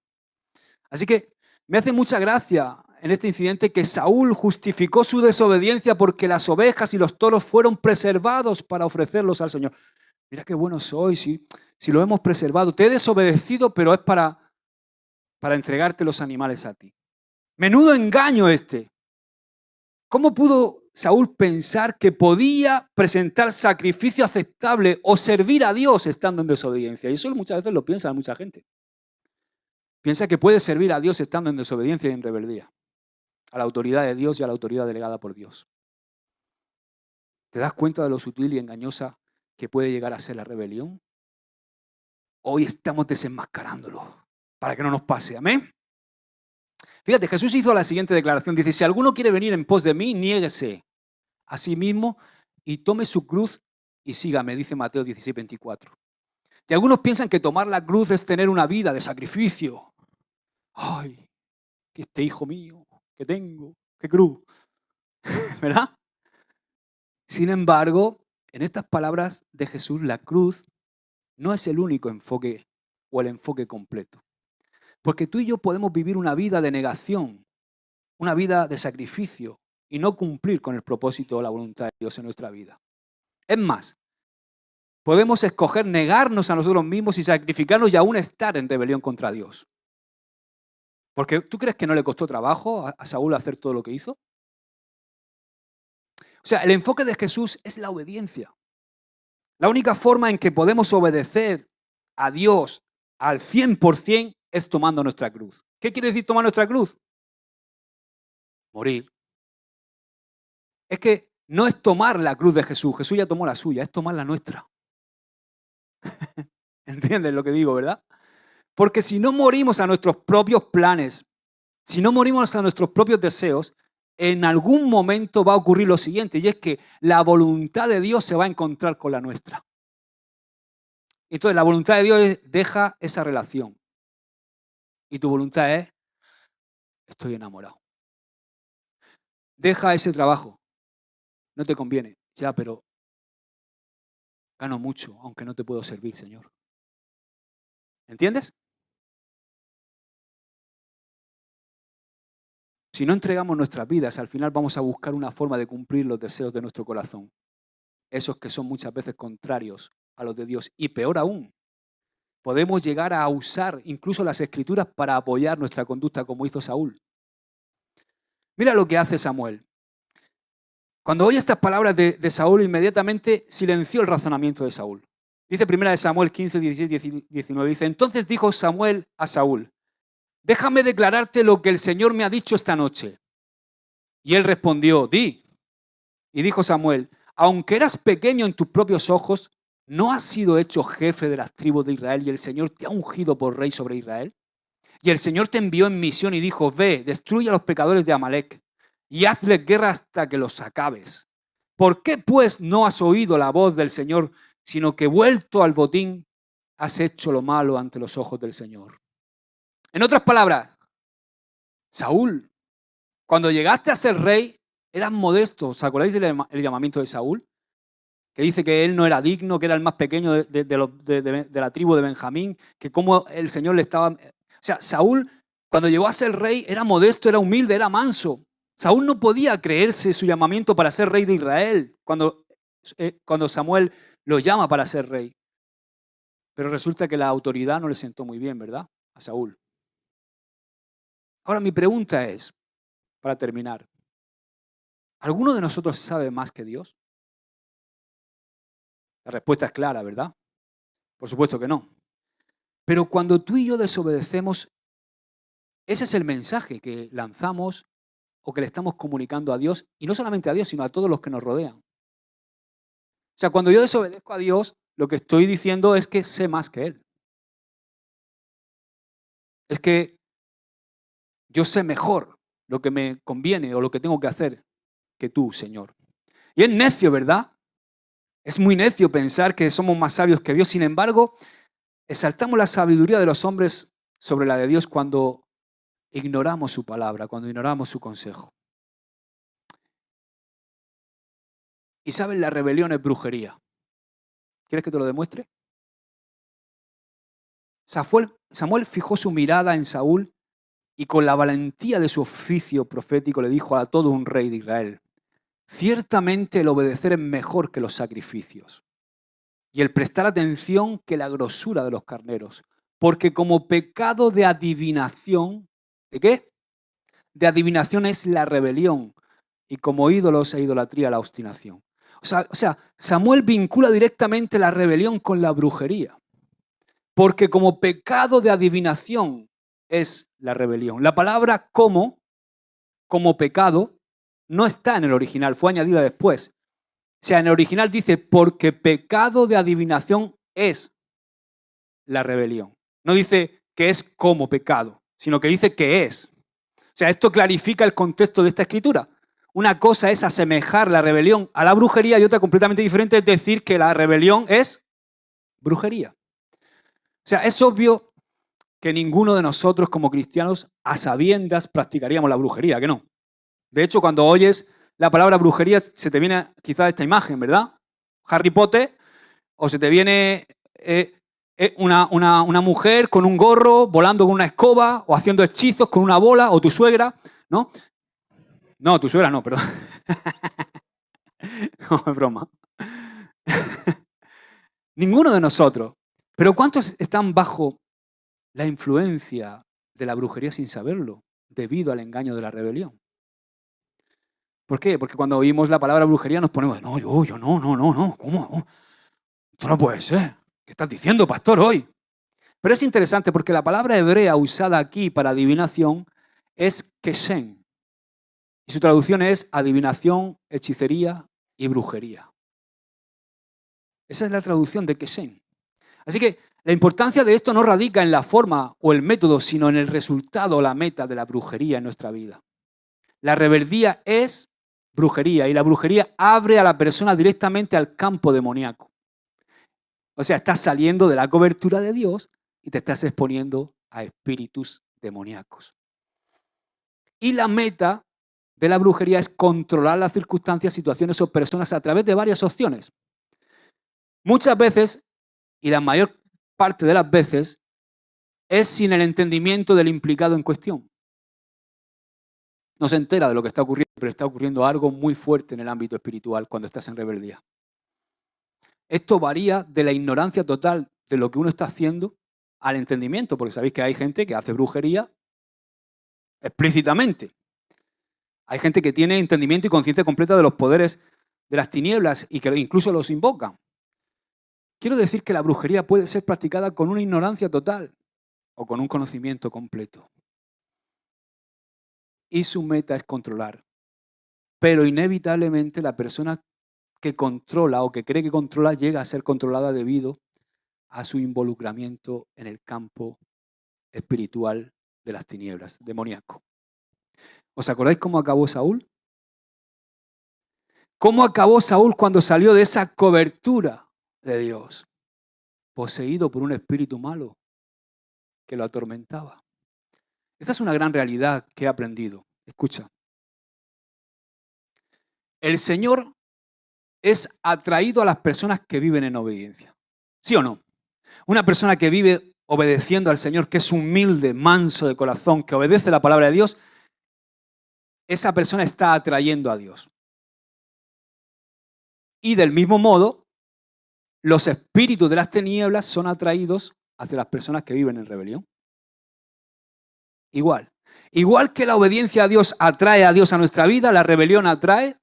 Así que me hace mucha gracia en este incidente que Saúl justificó su desobediencia porque las ovejas y los toros fueron preservados para ofrecerlos al Señor. Mira qué bueno soy, si lo hemos preservado. Te he desobedecido, pero es para entregarte los animales a ti. Menudo engaño este. ¿Cómo pudo Saúl pensar que podía presentar sacrificio aceptable o servir a Dios estando en desobediencia? Y eso muchas veces lo piensa mucha gente. Piensa que puede servir a Dios estando en desobediencia y en rebeldía, a la autoridad de Dios y a la autoridad delegada por Dios. ¿Te das cuenta de lo sutil y engañosa que puede llegar a ser la rebelión? Hoy estamos desenmascarándolo para que no nos pase. Amén. Fíjate, Jesús hizo la siguiente declaración. Dice, si alguno quiere venir en pos de mí, niéguese a sí mismo y tome su cruz y sígame, dice Mateo 16:24. Y algunos piensan que tomar la cruz es tener una vida de sacrificio. Ay, que este hijo mío que tengo, qué cruz, ¿verdad? Sin embargo, en estas palabras de Jesús, la cruz no es el único enfoque o el enfoque completo. Porque tú y yo podemos vivir una vida de negación, una vida de sacrificio y no cumplir con el propósito o la voluntad de Dios en nuestra vida. Es más, podemos escoger negarnos a nosotros mismos y sacrificarnos y aún estar en rebelión contra Dios. Porque ¿tú crees que no le costó trabajo a Saúl hacer todo lo que hizo? O sea, el enfoque de Jesús es la obediencia. La única forma en que podemos obedecer a Dios al 100% es tomando nuestra cruz. ¿Qué quiere decir tomar nuestra cruz? Morir. Es que no es tomar la cruz de Jesús. Jesús ya tomó la suya, es tomar la nuestra. ¿Entiendes lo que digo, verdad? Porque si no morimos a nuestros propios planes, si no morimos a nuestros propios deseos, en algún momento va a ocurrir lo siguiente, y es que la voluntad de Dios se va a encontrar con la nuestra. Entonces, la voluntad de Dios deja esa relación. Y tu voluntad es, estoy enamorado. Deja ese trabajo. No te conviene. Ya, pero gano mucho, aunque no te puedo servir, Señor. ¿Entiendes? Si no entregamos nuestras vidas, al final vamos a buscar una forma de cumplir los deseos de nuestro corazón. Esos que son muchas veces contrarios a los de Dios. Y peor aún, podemos llegar a usar incluso las Escrituras para apoyar nuestra conducta como hizo Saúl. Mira lo que hace Samuel. Cuando oye estas palabras de Saúl, inmediatamente silenció el razonamiento de Saúl. Dice 1 Samuel 15, 16, 19. Dice, entonces dijo Samuel a Saúl, déjame declararte lo que el Señor me ha dicho esta noche. Y él respondió, di. Y dijo Samuel, aunque eras pequeño en tus propios ojos, ¿no has sido hecho jefe de las tribus de Israel y el Señor te ha ungido por rey sobre Israel? Y el Señor te envió en misión y dijo, ve, destruye a los pecadores de Amalec y hazles guerra hasta que los acabes. ¿Por qué pues no has oído la voz del Señor, sino que vuelto al botín has hecho lo malo ante los ojos del Señor? En otras palabras, Saúl, cuando llegaste a ser rey, eras modesto. ¿Os acordáis del llamamiento de Saúl? Que dice que él no era digno, que era el más pequeño de la tribu de Benjamín, que como el Señor le estaba... O sea, Saúl, cuando llegó a ser rey, era modesto, era humilde, era manso. Saúl no podía creerse su llamamiento para ser rey de Israel cuando Samuel lo llama para ser rey. Pero resulta que la autoridad no le sentó muy bien, ¿verdad? A Saúl. Ahora mi pregunta es, para terminar, ¿alguno de nosotros sabe más que Dios? La respuesta es clara, ¿verdad? Por supuesto que no. Pero cuando tú y yo desobedecemos, ese es el mensaje que lanzamos o que le estamos comunicando a Dios, y no solamente a Dios, sino a todos los que nos rodean. O sea, cuando yo desobedezco a Dios, lo que estoy diciendo es que sé más que Él. Es que yo sé mejor lo que me conviene o lo que tengo que hacer que tú, Señor. Y es necio, ¿verdad? Es muy necio pensar que somos más sabios que Dios. Sin embargo, exaltamos la sabiduría de los hombres sobre la de Dios cuando ignoramos su palabra, cuando ignoramos su consejo. Y saben, la rebelión es brujería. ¿Quieres que te lo demuestre? Samuel fijó su mirada en Saúl y con la valentía de su oficio profético le dijo a todo un rey de Israel, ciertamente el obedecer es mejor que los sacrificios y el prestar atención que la grosura de los carneros, porque como pecado de adivinación, ¿de qué? De adivinación es la rebelión y como ídolos e idolatría la obstinación. O sea, Samuel vincula directamente la rebelión con la brujería. Porque como pecado de adivinación es la rebelión. La palabra como pecado, no está en el original, fue añadida después. O sea, en el original dice, porque pecado de adivinación es la rebelión. No dice que es como pecado, sino que dice que es. O sea, esto clarifica el contexto de esta escritura. Una cosa es asemejar la rebelión a la brujería y otra completamente diferente es decir que la rebelión es brujería. O sea, es obvio que ninguno de nosotros como cristianos a sabiendas practicaríamos la brujería, ¿que no? De hecho, cuando oyes la palabra brujería se te viene quizás esta imagen, ¿verdad? Harry Potter, o se te viene una mujer con un gorro, volando con una escoba, o haciendo hechizos con una bola, o tu suegra, ¿no? No, tu suegra no, perdón. No, es broma. Ninguno de nosotros. Pero ¿cuántos están bajo la influencia de la brujería sin saberlo, debido al engaño de la rebelión? ¿Por qué? Porque cuando oímos la palabra brujería nos ponemos, no, yo no, ¿cómo? Esto no puede ser. ¿Qué estás diciendo, pastor, hoy? Pero es interesante porque la palabra hebrea usada aquí para adivinación es keshen. Y su traducción es adivinación, hechicería y brujería. Esa es la traducción de keshen. Así que la importancia de esto no radica en la forma o el método, sino en el resultado o la meta de la brujería en nuestra vida. La rebeldía es brujería y la brujería abre a la persona directamente al campo demoníaco. O sea, estás saliendo de la cobertura de Dios y te estás exponiendo a espíritus demoníacos. Y la meta de la brujería es controlar las circunstancias, situaciones o personas a través de varias opciones. Muchas veces, y la mayor parte de las veces, es sin el entendimiento del implicado en cuestión. No se entera de lo que está ocurriendo, pero está ocurriendo algo muy fuerte en el ámbito espiritual cuando estás en rebeldía. Esto varía de la ignorancia total de lo que uno está haciendo al entendimiento, porque sabéis que hay gente que hace brujería explícitamente. Hay gente que tiene entendimiento y conciencia completa de los poderes de las tinieblas y que incluso los invoca. Quiero decir que la brujería puede ser practicada con una ignorancia total o con un conocimiento completo. Y su meta es controlar. Pero inevitablemente la persona que controla o que cree que controla llega a ser controlada debido a su involucramiento en el campo espiritual de las tinieblas, demoníaco. ¿Os acordáis cómo acabó Saúl? ¿Cómo acabó Saúl cuando salió de esa cobertura de Dios? Poseído por un espíritu malo que lo atormentaba. Esta es una gran realidad que he aprendido. Escucha. El Señor es atraído a las personas que viven en obediencia. ¿Sí o no? Una persona que vive obedeciendo al Señor, que es humilde, manso de corazón, que obedece la palabra de Dios, esa persona está atrayendo a Dios. Y del mismo modo, los espíritus de las tinieblas son atraídos hacia las personas que viven en rebelión. Igual. Igual que la obediencia a Dios atrae a Dios a nuestra vida, la rebelión atrae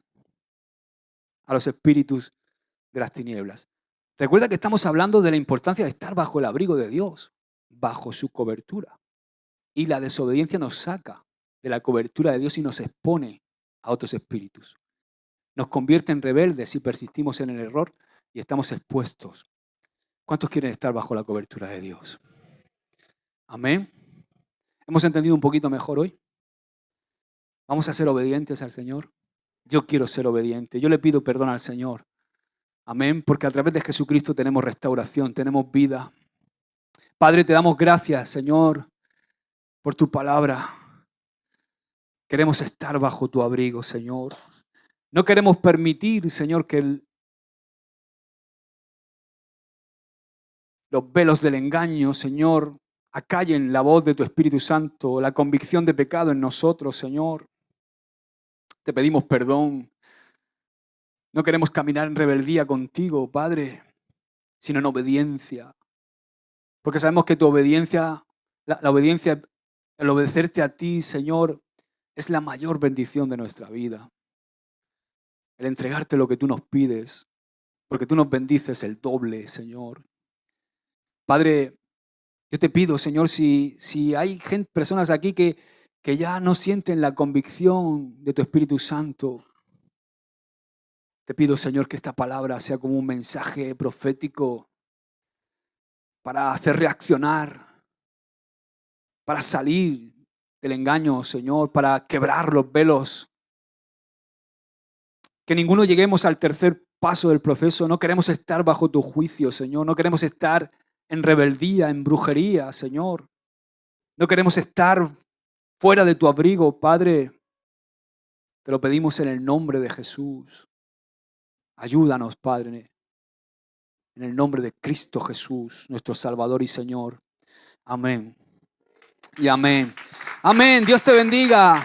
a los espíritus de las tinieblas. Recuerda que estamos hablando de la importancia de estar bajo el abrigo de Dios, bajo su cobertura. Y la desobediencia nos saca de la cobertura de Dios y nos expone a otros espíritus. Nos convierte en rebeldes si persistimos en el error y estamos expuestos. ¿Cuántos quieren estar bajo la cobertura de Dios? Amén. ¿Hemos entendido un poquito mejor hoy? ¿Vamos a ser obedientes al Señor? Yo quiero ser obediente. Yo le pido perdón al Señor. Amén. Porque a través de Jesucristo tenemos restauración, tenemos vida. Padre, te damos gracias, Señor, por tu palabra. Queremos estar bajo tu abrigo, Señor. No queremos permitir, Señor, que los velos del engaño, Señor, acallen la voz de tu Espíritu Santo, la convicción de pecado en nosotros, Señor. Te pedimos perdón. No queremos caminar en rebeldía contigo, Padre, sino en obediencia. Porque sabemos que tu obediencia, la obediencia, el obedecerte a ti, Señor, es la mayor bendición de nuestra vida. El entregarte lo que tú nos pides, porque tú nos bendices el doble, Señor. Padre, yo te pido, Señor, si hay personas aquí que ya no sienten la convicción de tu Espíritu Santo, te pido, Señor, que esta palabra sea como un mensaje profético para hacer reaccionar, para salir del engaño, Señor, para quebrar los velos. Que ninguno lleguemos al tercer paso del proceso. No queremos estar bajo tu juicio, Señor. No queremos estar en rebeldía, en brujería, Señor. No queremos estar fuera de tu abrigo, Padre. Te lo pedimos en el nombre de Jesús. Ayúdanos, Padre, en el nombre de Cristo Jesús, nuestro Salvador y Señor. Amén. Y amén. Amén. Dios te bendiga.